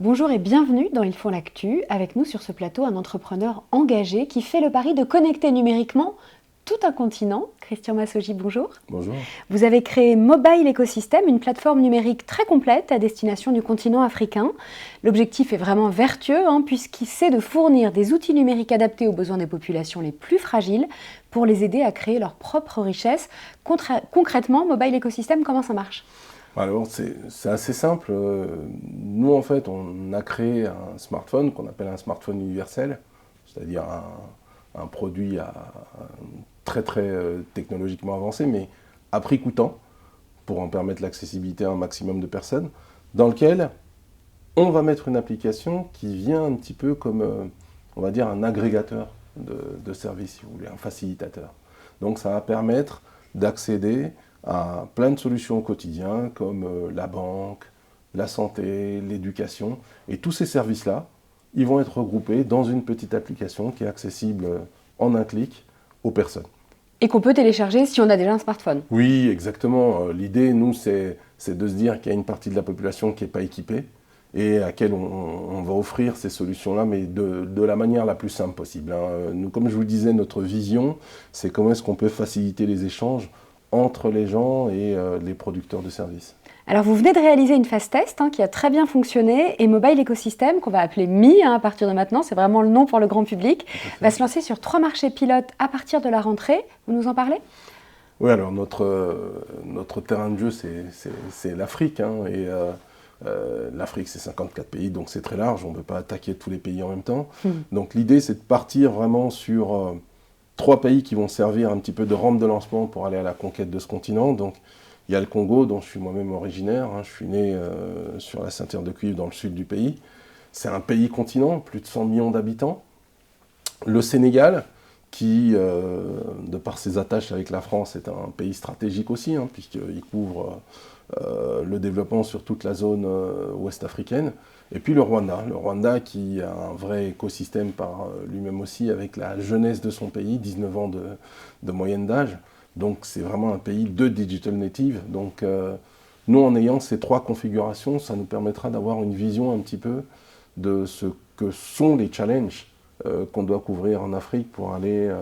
Bonjour et bienvenue dans Ils font l'actu. Avec nous sur ce plateau, un entrepreneur engagé qui fait le pari de connecter numériquement tout un continent. Christian Massoji, bonjour. Bonjour. Vous avez créé Mobile Ecosystem, une plateforme numérique très complète à destination du continent africain. L'objectif est vraiment vertueux puisqu'il sait de fournir des outils numériques adaptés aux besoins des populations les plus fragiles pour les aider à créer leur propre richesse. Concrètement, Mobile Ecosystem, comment ça marche ? Alors, c'est assez simple. Nous, en fait, on a créé un smartphone qu'on appelle un smartphone universel, c'est-à-dire un produit très technologiquement avancé, mais à prix coûtant, pour en permettre l'accessibilité à un maximum de personnes, dans lequel on va mettre une application qui vient un petit peu comme, on va dire, un agrégateur de services, si vous voulez, un facilitateur. Donc, ça va permettre d'accéder à plein de solutions au quotidien, comme la banque, la santé, l'éducation. Et tous ces services-là, ils vont être regroupés dans une petite application qui est accessible en un clic aux personnes. Et qu'on peut télécharger si on a déjà un smartphone. Oui, exactement. L'idée, nous, c'est de se dire qu'il y a une partie de la population qui n'est pas équipée et à laquelle on va offrir ces solutions-là, mais de la manière la plus simple possible. Nous, comme je vous le disais, notre vision, c'est comment est-ce qu'on peut faciliter les échanges entre les gens et les producteurs de services. Alors vous venez de réaliser une phase test qui a très bien fonctionné et Mobile Ecosystem, qu'on va appeler MI à partir de maintenant, c'est vraiment le nom pour le grand public, va se lancer sur 3 marchés pilotes à partir de la rentrée. Vous nous en parlez ? Oui, alors notre terrain de jeu, c'est l'Afrique. L'Afrique, c'est 54 pays, donc c'est très large, on ne peut pas attaquer tous les pays en même temps. Donc l'idée, c'est de partir vraiment sur 3 pays qui vont servir un petit peu de rampe de lancement pour aller à la conquête de ce continent. Donc, il y a le Congo, dont je suis moi-même originaire. Je suis né sur la ceinture de cuivre dans le sud du pays. C'est un pays-continent, plus de 100 millions d'habitants. Le Sénégal, qui, de par ses attaches avec la France, est un pays stratégique aussi, puisqu'il couvre le développement sur toute la zone ouest africaine. Et puis le Rwanda qui a un vrai écosystème par lui-même aussi, avec la jeunesse de son pays, 19 ans de moyenne d'âge. Donc c'est vraiment un pays de digital native. Donc nous, en ayant ces 3 configurations, ça nous permettra d'avoir une vision un petit peu de ce que sont les challenges qu'on doit couvrir en Afrique pour aller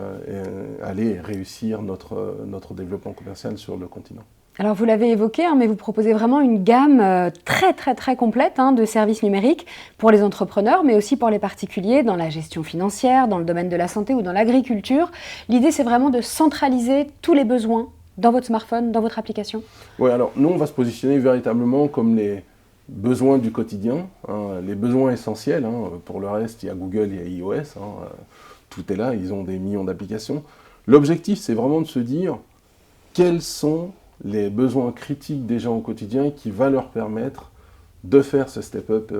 réussir notre développement commercial sur le continent. Alors vous l'avez évoqué, mais vous proposez vraiment une gamme très complète de services numériques pour les entrepreneurs, mais aussi pour les particuliers dans la gestion financière, dans le domaine de la santé ou dans l'agriculture. L'idée, c'est vraiment de centraliser tous les besoins dans votre smartphone, dans votre application. Oui, alors nous, on va se positionner véritablement comme les besoins du quotidien, les besoins essentiels. Pour le reste, il y a Google, il y a iOS, tout est là, ils ont des millions d'applications. L'objectif, c'est vraiment de se dire quels sont les besoins critiques des gens au quotidien qui va leur permettre de faire ce step-up,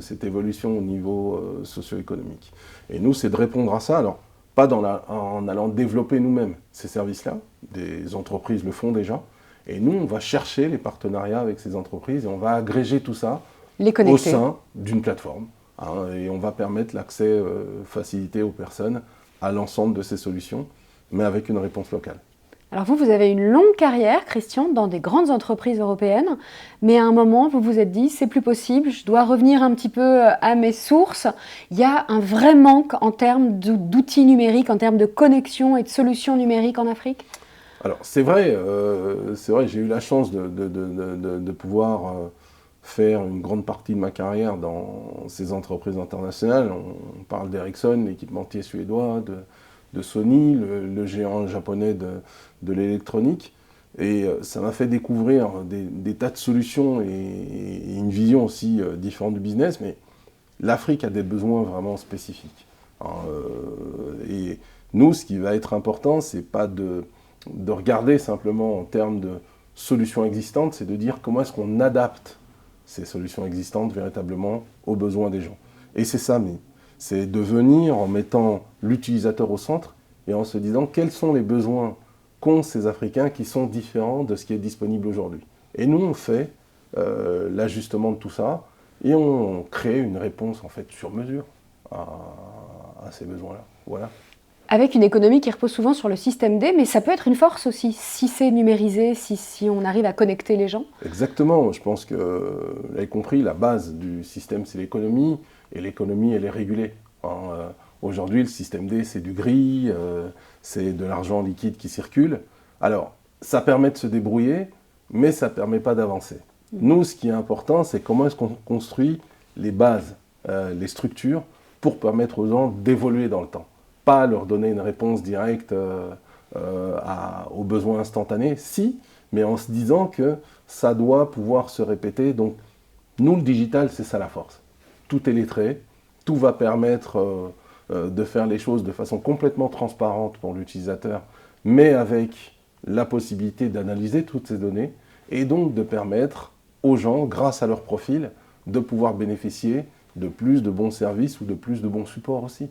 cette évolution au niveau socio-économique. Et nous, c'est de répondre à ça, alors pas en allant développer nous-mêmes ces services-là, des entreprises le font déjà, et nous, on va chercher les partenariats avec ces entreprises et on va agréger tout ça au sein d'une plateforme. Et on va permettre l'accès facilité aux personnes à l'ensemble de ces solutions, mais avec une réponse locale. Alors vous avez une longue carrière, Christian, dans des grandes entreprises européennes, mais à un moment, vous vous êtes dit, c'est plus possible, je dois revenir un petit peu à mes sources. Il y a un vrai manque en termes d'outils numériques, en termes de connexion et de solutions numériques en Afrique ? Alors c'est vrai, j'ai eu la chance de pouvoir faire une grande partie de ma carrière dans ces entreprises internationales. On parle d'Ericsson, l'équipementier suédois, de Sony, le géant japonais de l'électronique. Et ça m'a fait découvrir des tas de solutions et une vision aussi différente du business. Mais l'Afrique a des besoins vraiment spécifiques. Et nous, ce qui va être important, c'est pas de regarder simplement en termes de solutions existantes, c'est de dire comment est-ce qu'on adapte ces solutions existantes véritablement aux besoins des gens. Et c'est ça, mais c'est de venir en mettant l'utilisateur au centre et en se disant quels sont les besoins qu'ont ces Africains qui sont différents de ce qui est disponible aujourd'hui. Et nous, on fait l'ajustement de tout ça et on crée une réponse en fait sur mesure à ces besoins-là. Voilà. Avec une économie qui repose souvent sur le système D, mais ça peut être une force aussi, si c'est numérisé, si on arrive à connecter les gens. Exactement, je pense que vous avez compris, la base du système c'est l'économie, et l'économie elle est régulée. Aujourd'hui le système D c'est du gris, c'est de l'argent liquide qui circule. Alors ça permet de se débrouiller, mais ça ne permet pas d'avancer. Nous ce qui est important c'est comment est-ce qu'on construit les bases, les structures pour permettre aux gens d'évoluer dans le temps. Pas leur donner une réponse directe aux besoins instantanés, si, mais en se disant que ça doit pouvoir se répéter. Donc, nous, le digital, c'est ça la force. Tout est lettré, tout va permettre de faire les choses de façon complètement transparente pour l'utilisateur, mais avec la possibilité d'analyser toutes ces données et donc de permettre aux gens, grâce à leur profil, de pouvoir bénéficier de plus de bons services ou de plus de bons supports aussi.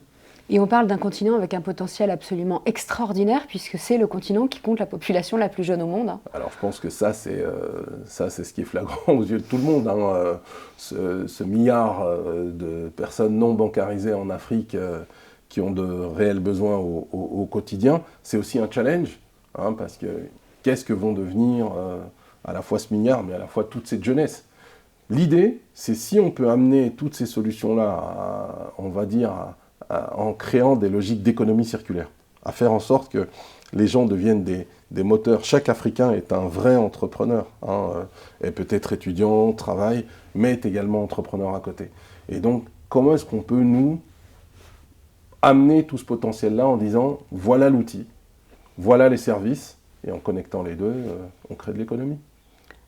Et on parle d'un continent avec un potentiel absolument extraordinaire, puisque c'est le continent qui compte la population la plus jeune au monde. Alors je pense que ça c'est ce qui est flagrant aux yeux de tout le monde. Ce milliard de personnes non bancarisées en Afrique qui ont de réels besoins au quotidien, c'est aussi un challenge, parce que qu'est-ce que vont devenir à la fois ce milliard, mais à la fois toute cette jeunesse. L'idée, c'est si on peut amener toutes ces solutions-là, on va dire, en créant des logiques d'économie circulaire, à faire en sorte que les gens deviennent des moteurs. Chaque Africain est un vrai entrepreneur, et peut-être étudiant, travaille, mais est également entrepreneur à côté. Et donc, comment est-ce qu'on peut, nous, amener tout ce potentiel-là en disant, voilà l'outil, voilà les services, et en connectant les deux, on crée de l'économie.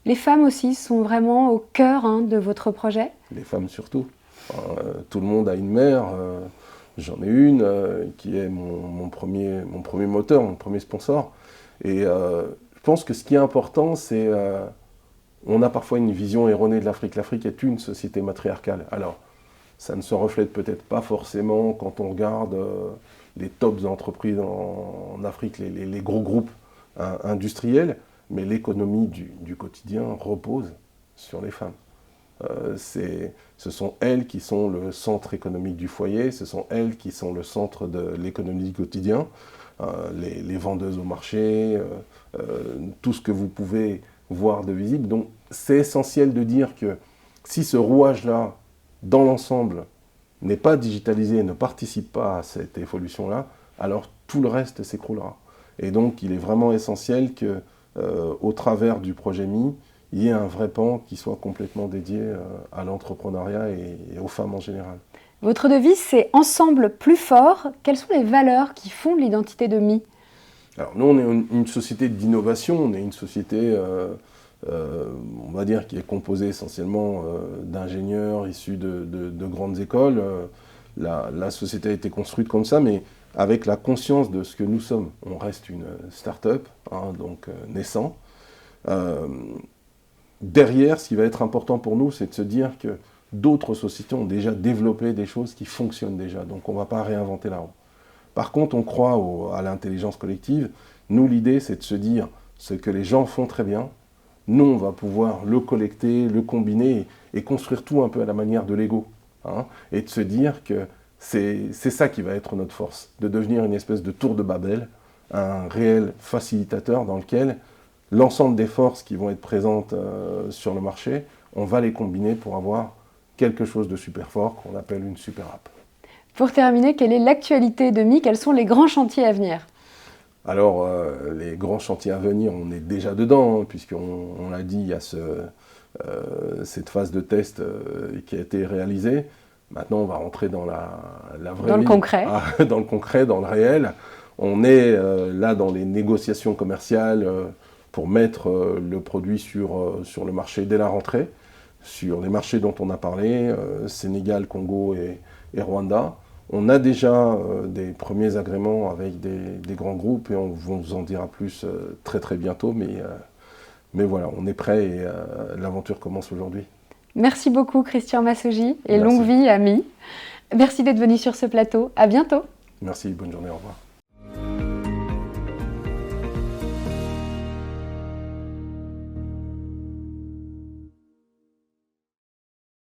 Les femmes aussi sont vraiment au cœur de votre projet? Les femmes surtout. Tout le monde a une mère. J'en ai une qui est mon premier moteur, mon premier sponsor. Et je pense que ce qui est important, c'est on a parfois une vision erronée de l'Afrique. L'Afrique est une société matriarcale. Alors, ça ne se reflète peut-être pas forcément quand on regarde les tops entreprises en Afrique, les gros groupes industriels, mais l'économie du quotidien repose sur les femmes. Ce sont elles qui sont le centre économique du foyer, ce sont elles qui sont le centre de l'économie du quotidien, les vendeuses au marché, tout ce que vous pouvez voir de visible. Donc c'est essentiel de dire que si ce rouage-là, dans l'ensemble, n'est pas digitalisé, ne participe pas à cette évolution-là, alors tout le reste s'écroulera. Et donc il est vraiment essentiel que, au travers du projet MI, il y ait un vrai pan qui soit complètement dédié à l'entrepreneuriat et aux femmes en général. Votre devise, c'est « Ensemble plus fort ». Quelles sont les valeurs qui font l'identité de MI? Alors nous, on est une société d'innovation, on est une société, on va dire, qui est composée essentiellement d'ingénieurs issus de grandes écoles. La société a été construite comme ça, mais avec la conscience de ce que nous sommes. On reste une start-up, donc naissant. Derrière, ce qui va être important pour nous, c'est de se dire que d'autres sociétés ont déjà développé des choses qui fonctionnent déjà, donc on ne va pas réinventer la roue. Par contre, on croit à l'intelligence collective. Nous, l'idée, c'est de se dire ce que les gens font très bien. Nous, on va pouvoir le collecter, le combiner et construire tout un peu à la manière de Lego. Et de se dire que c'est ça qui va être notre force, de devenir une espèce de tour de Babel, un réel facilitateur dans lequel l'ensemble des forces qui vont être présentes sur le marché, on va les combiner pour avoir quelque chose de super fort qu'on appelle une super app. Pour terminer, quelle est l'actualité de MI? Quels sont les grands chantiers à venir? Alors, les grands chantiers à venir, on est déjà dedans, puisqu'on l'a dit, il y a cette phase de test qui a été réalisée. Maintenant, on va rentrer dans la vraie vie. Dans le concret. Dans le concret, dans le réel. On est là dans les négociations commerciales pour mettre le produit sur le marché dès la rentrée, sur les marchés dont on a parlé, Sénégal, Congo et Rwanda. On a déjà des premiers agréments avec des grands groupes et on vous en dira plus très très bientôt, mais voilà, on est prêt et l'aventure commence aujourd'hui. Merci beaucoup Christian Massoji et longue vie à MI. Merci d'être venu sur ce plateau. À bientôt. Merci, bonne journée, au revoir.